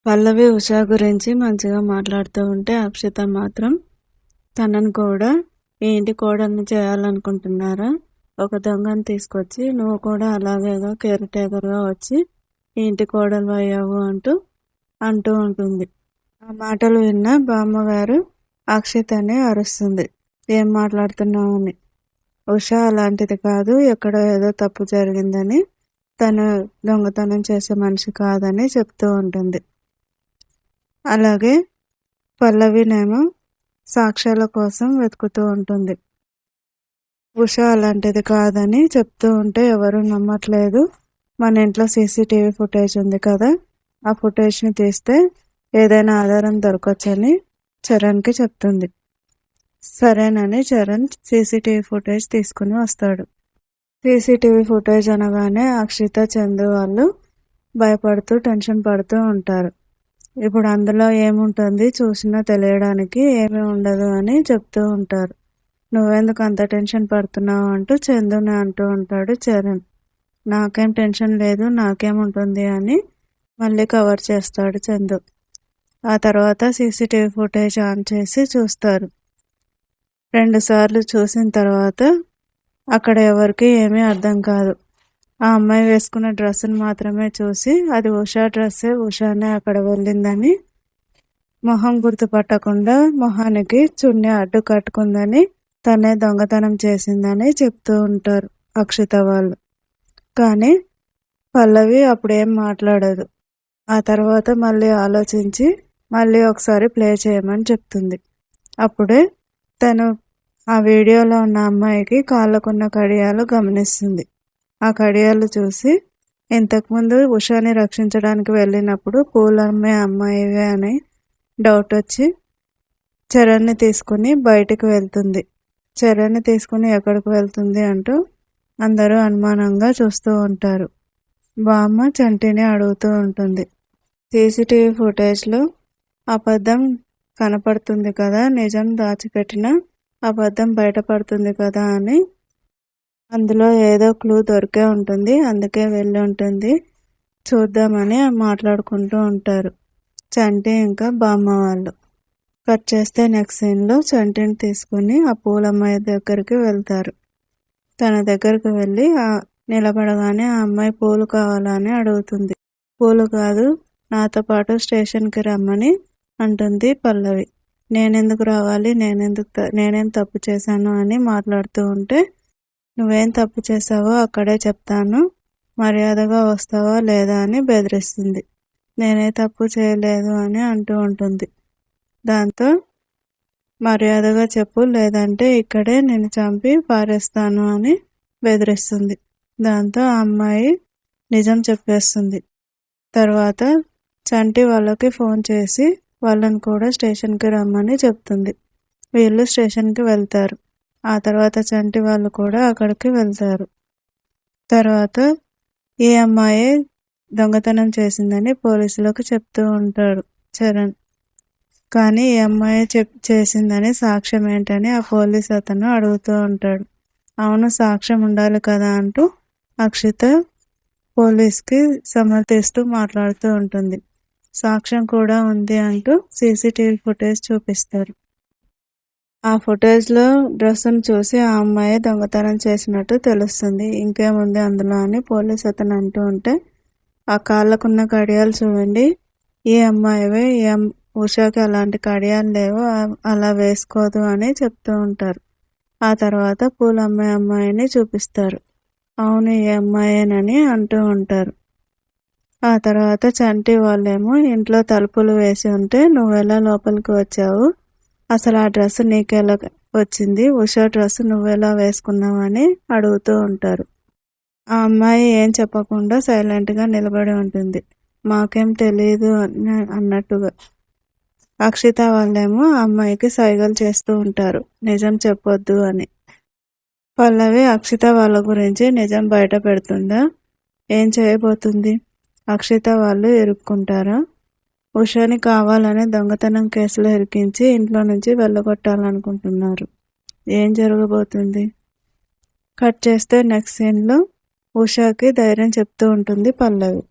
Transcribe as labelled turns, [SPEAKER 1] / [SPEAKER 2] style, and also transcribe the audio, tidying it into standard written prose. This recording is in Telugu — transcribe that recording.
[SPEAKER 1] పల్లవి ఉషా గురించి మంచిగా మాట్లాడుతూ ఉంటే అక్షిత మాత్రం తనను కూడా ఈ ఇంటి కోడల్ని చేయాలనుకుంటున్నారా? ఒక దొంగను తీసుకొచ్చి నువ్వు కూడా అలాగేగా కేర్ టేకర్గా వచ్చి ఈ ఇంటి కోడలు అయ్యావు అంటూ ఉంటుంది. ఆ మాటలు విన్న బామ్మగారు అక్షితని అరుస్తుంది, ఏం మాట్లాడుతున్నావు అని. ఉషా అలాంటిది కాదు, ఎక్కడో ఏదో తప్పు జరిగిందని, తను దొంగతనం చేసే మనిషి కాదని చెప్తూ ఉంటుంది. అలాగే పల్లవినేమో సాక్ష్యాల కోసం వెతుకుతూ ఉంటుంది. ఉష అలాంటిది కాదని చెప్తూ ఉంటే ఎవరు నమ్మట్లేదు. మన ఇంట్లో సీసీటీవీ ఫుటేజ్ ఉంది కదా, ఆ ఫుటేజ్ని తీస్తే ఏదైనా ఆధారం దొరకవచ్చని చరణ్కి చెప్తుంది. సరేనని చరణ్ సీసీటీవీ ఫుటేజ్ తీసుకుని వస్తాడు. సీసీటీవీ ఫుటేజ్ అనగానే అక్షిత, చందు వాళ్ళు భయపడుతూ టెన్షన్ పడుతూ ఉంటారు. ఇప్పుడు అందులో ఏముంటుంది, చూసినా తెలియడానికి ఏమీ ఉండదు అని చెప్తూ ఉంటారు. నువ్వెందుకు అంత టెన్షన్ పడుతున్నావు అంటూ చందుని అంటూ ఉంటాడు చరణ్. నాకేం టెన్షన్ లేదు, నాకేముంటుంది అని మళ్ళీ కవర్ చేస్తాడు చందు. ఆ తర్వాత సీసీటీవీ ఫుటేజ్ ఆన్ చేసి చూస్తారు. 2 సార్లు చూసిన తర్వాత అక్కడ ఎవరికి ఏమీ అర్థం కాదు. ఆ అమ్మాయి వేసుకున్న డ్రెస్సును మాత్రమే చూసి అది ఉషా డ్రెస్సే, ఉషానే అక్కడ వెళ్ళిందని, మొహం గుర్తుపట్టకుండా మొహానికి చున్నీ అడ్డు కట్టుకుందని, తనే దొంగతనం చేసిందని చెప్తూ ఉంటారు అక్షిత వాళ్ళు. కానీ పల్లవి అప్పుడేం మాట్లాడదు. ఆ తర్వాత మళ్ళీ ఆలోచించి మళ్ళీ ఒకసారి ప్లే చేయమని చెప్తుంది. అప్పుడే తను ఆ వీడియోలో ఉన్న అమ్మాయికి కాళ్ళకున్న కడియాలు గమనిస్తుంది. ఆ కడియాలు చూసి ఇంతకుముందు ఉషాని రక్షించడానికి వెళ్ళినప్పుడు పూలు అమ్మే అమ్మాయివే అని డౌట్ వచ్చి చరణ్ని తీసుకుని బయటికి వెళ్తుంది. చరణ్ని తీసుకుని ఎక్కడికి వెళ్తుంది అంటూ అందరూ అనుమానంగా చూస్తూ ఉంటారు. బామ్మ చంటిని అడుగుతూ ఉంటుంది, సీసీటీవీ ఫుటేజ్లో అబద్ధం కనపడుతుంది కదా, నిజం దాచిపెట్టిన అబద్ధం బయటపడుతుంది కదా అని, అందులో ఏదో క్లూ దొరికే ఉంటుంది, అందుకే వెళ్ళి ఉంటుంది, చూద్దామని మాట్లాడుకుంటూ ఉంటారు చంటి ఇంకా బామ్మ వాళ్ళు. కట్ చేస్తే నెక్స్ట్ సీన్లో చంటిని తీసుకుని ఆ పూలమ్మాయి దగ్గరికి వెళ్తారు. తన దగ్గరికి వెళ్ళి నిలబడగానే ఆ అమ్మాయి పూలు కావాలని అడుగుతుంది. పూలు కాదు, నాతో పాటు స్టేషన్కి రమ్మని అంటుంది పల్లవి. నేనెందుకు రావాలి, నేనేం తప్పు చేశాను అని మాట్లాడుతూ ఉంటే, నువ్వేం తప్పు చేసావో అక్కడే చెప్తాను, మర్యాదగా వస్తావా లేదా అని బెదిరిస్తుంది. నేనే తప్పు చేయలేదు అని అంటూ ఉంటుంది. దాంతో మర్యాదగా చెప్పు, లేదంటే ఇక్కడే నేను చంపి పారేస్తాను అని బెదిరిస్తుంది. దాంతో ఆ అమ్మాయి నిజం చెప్పేస్తుంది. తర్వాత చంటి వాళ్ళకి ఫోన్ చేసి వాళ్ళని కూడా స్టేషన్కి రమ్మని చెప్తుంది. వీళ్ళు స్టేషన్కి వెళ్తారు. ఆ తర్వాత చంటి వాళ్ళు కూడా అక్కడికి వెళ్తారు. తర్వాత ఈ అమ్మాయి దొంగతనం చేసిందని పోలీసులకు చెప్తూ ఉంటాడు చరణ్. కానీ ఈ అమ్మాయి చేసిందని సాక్ష్యం ఏంటని ఆ పోలీస్ అతను అడుగుతూ ఉంటాడు. అవును, సాక్ష్యం ఉండాలి కదా అంటూ అక్షిత పోలీస్కి సమర్థిస్తూ మాట్లాడుతూ ఉంటుంది. సాక్ష్యం కూడా ఉంది అంటూ సీసీటీవీ ఫుటేజ్ చూపిస్తారు. ఆ ఫుటేజ్లో డ్రెస్సును చూసి ఆ అమ్మాయి దొంగతనం చేసినట్టు తెలుస్తుంది. ఇంకేముంది అందులో అని పోలీస్ అతను అంటూ ఉంటే, ఆ కాళ్ళకున్న కడియాలు చూడండి, ఈ అమ్మాయివే, ఉషాకి అలాంటి కడియాలు లేవు, అలా వేసుకోదు అని చెప్తూ ఉంటారు. ఆ తర్వాత పూలు అమ్మే అమ్మాయిని చూపిస్తారు. అవును, ఈ అమ్మాయేనని అంటూ ఉంటారు. ఆ తర్వాత చంటి వాళ్ళేమో ఇంట్లో తలుపులు వేసి ఉంటే నువ్వెలా లోపలికి వచ్చావు, అసలు ఆ డ్రెస్ నీకెలా వచ్చింది, ఉషా డ్రెస్ నువ్వెలా వేసుకున్నావు అని అడుగుతూ ఉంటారు. ఆ అమ్మాయి ఏం చెప్పకుండా సైలెంట్గా నిలబడి ఉంటుంది, మాకేం తెలియదు అన్నట్టుగా. అక్షిత వాళ్ళేమో ఆ అమ్మాయికి సైగలు చేస్తూ ఉంటారు, నిజం చెప్పొద్దు అని. పల్లవి అక్షిత వాళ్ళ గురించి నిజం బయట పెడుతుందా? ఏం చేయబోతుంది? అక్షిత వాళ్ళు ఇరుక్కుంటారా? ఉషాని కావాలని దొంగతనం కేసులో ఇరికించి ఇంట్లో నుంచి వెళ్ళగొట్టాలనుకుంటున్నారు. ఏం జరగబోతుంది? కట్ చేస్తే నెక్స్ట్ సీన్లో ఉషాకి ధైర్యం చెప్తూ ఉంటుంది పల్లవి.